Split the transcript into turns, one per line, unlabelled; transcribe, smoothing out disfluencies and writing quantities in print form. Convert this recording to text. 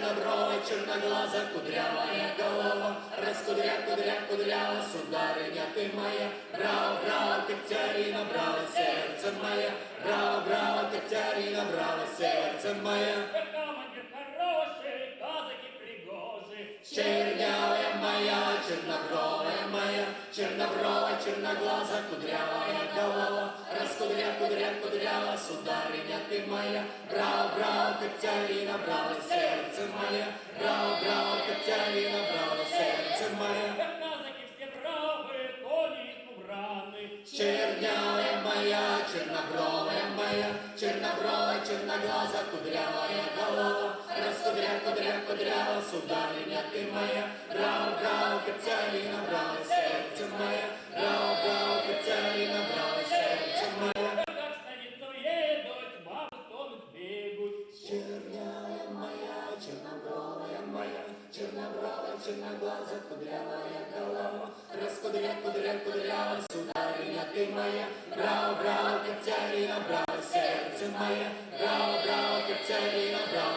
чернобровая, черноглаза, кудрявая голова. Раскудря, кудря, кудрява, сударыня ты моя. Браво, браво, Катерина, браво, сердце моя. Браво, браво, Катерина, браво, сердце моя.
Командир хороший, казаки пригожи.
Чернявая моя, чернобровая моя, чернобровая, черноглаза, кудрявая голова. Раскудря, кудря, кудрява, сударыня ты моя. Браво, браво, Катерина, браво, сердце моя. Браво, браво, Катерина, браво, сердце моя.
Казаки все бравы, кони убраны.
Чернявая моя, чернобровая моя, чернобровая, черноглаза, кудрявая голова. Раскудря, кудря, кудрява, сударыня ты моя. Браво, браво, Катерина, браво, сердце моя. Браво, браво, Катерина, браво, сердце моя.
Как в станицу едут, бабы стонут, бегут.
Чернявая моя, чернобровая моя, чернобровая, черноглаза, кудрявая голова. Раскудря, кудря, кудрява, сударыня ты моя. Браво, браво, Катерина, браво, сердце моя. Браво, браво, Катерина, браво.